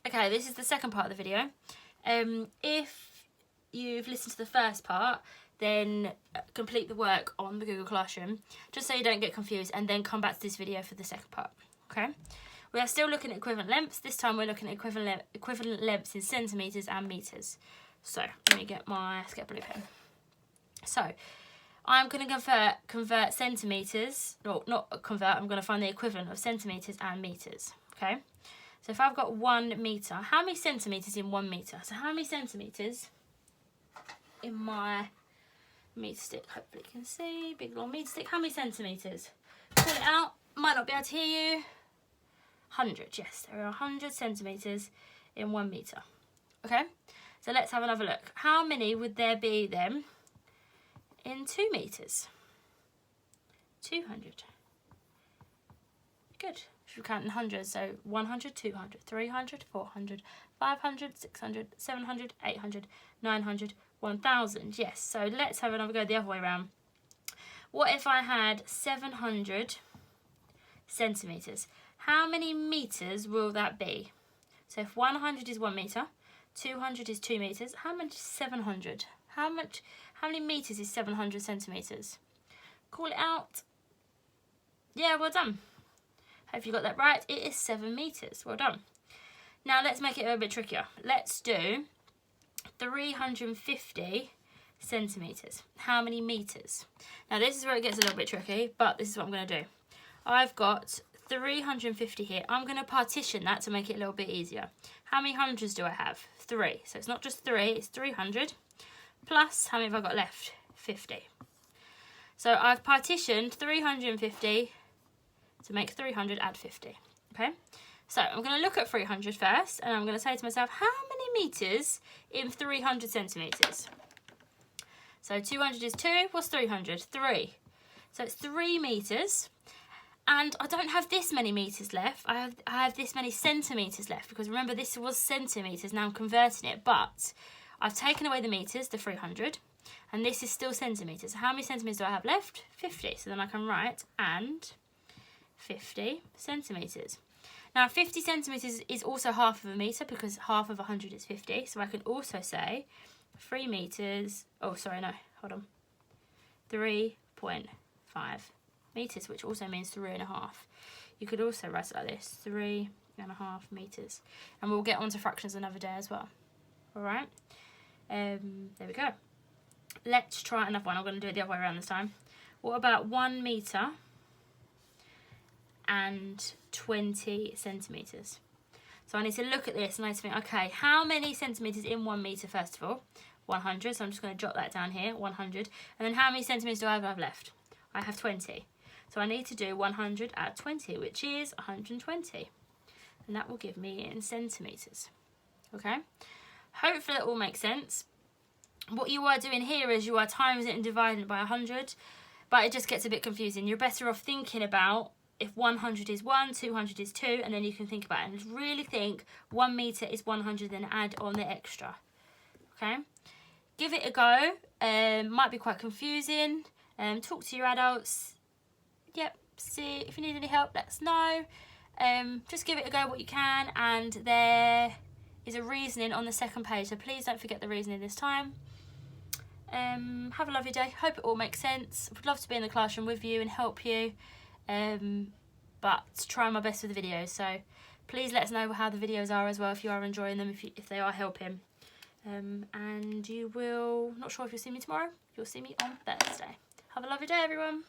Okay, this is the second part of the video. If you've listened to the first part, then complete the work on the Google Classroom, just so you don't get confused, and then come back to this video for the second part, okay? We are still looking at equivalent lengths. This time we're looking at equivalent lengths in centimetres and metres. So, let me get my Sketch Blue pen. So, I'm going to convert centimetres, no, not convert, I'm going to find the equivalent of centimetres and metres, okay? So if I've got 1 metre, how many centimetres in 1 metre? So how many centimetres in my metre stick? Hopefully you can see, big long metre stick. How many centimetres? Call it out, might not be able to hear you. 100, yes, there are 100 centimetres in 1 metre. Okay, so let's have another look. How many would there be then in 2 metres? 200. Good. Should we count in hundreds? So 100, 200, 300, 400, 500, 600, 700, 800, 900, 1000. Yes, so let's have another go the other way around. What if I had 700 centimetres? How many metres will that be? So if 100 is 1 metre, 200 is 2 metres, how much is 700? How many metres is 700 centimetres? Call it out. Yeah, well done. Hope you got that right. It is 7 metres. Well done. Now let's make it a bit trickier. Let's do 350 centimetres. How many metres? Now this is where it gets a little bit tricky, but this is what I'm going to do. I've got 350 here. I'm going to partition that to make it a little bit easier. How many hundreds do I have? 3. So it's not just 3, it's 300. Plus, how many have I got left? 50. So I've partitioned 350 to make 300 add 50, okay? So I'm going to look at 300 first, and I'm going to say to myself, how many metres in 300 centimetres? So 200 is 2, what's 300? 3. So it's 3 metres, and I don't have this many metres left. I have this many centimetres left, because remember this was centimetres, now I'm converting it, but I've taken away the metres, the 300, and this is still centimetres. So how many centimetres do I have left? 50. So then I can write and 50 centimetres. Now 50 centimetres is also half of a metre, because half of 100 is 50. So I can also say 3 metres, oh sorry, no, hold on, 3.5 metres, which also means 3.5. You could also write it like this, 3.5 metres. And we'll get onto fractions another day as well. Alright, there we go. Let's try another one. I'm going to do it the other way around this time. What about 1 metre and 20 centimetres? So I need to look at this and I need to think, okay, how many centimetres in 1 metre first of all? 100, so I'm just going to jot that down here, 100. And then how many centimetres do I have left? I have 20. So I need to do 100 add 20, which is 120. And that will give me in centimetres. Okay? Hopefully that all makes sense. What you are doing here is you are timing it and dividing it by 100, but it just gets a bit confusing. You're better off thinking about if 100 is 1, 200 is 2, and then you can think about it and just really think 1 metre is 100, then add on the extra. Okay? Give it a go. Might be quite confusing. Talk to your adults. Yep, see if you need any help, let us know. Just give it a go what you can, and there is a reasoning on the second page, so please don't forget the reasoning this time. Have a lovely day. Hope it all makes sense. Would love to be in the classroom with you and help you, but try my best with the videos. So please let us know how the videos are as well, if you are enjoying them, if they are helping. And you will, not sure if you'll see me tomorrow, you'll see me on Thursday. Have a lovely day, everyone.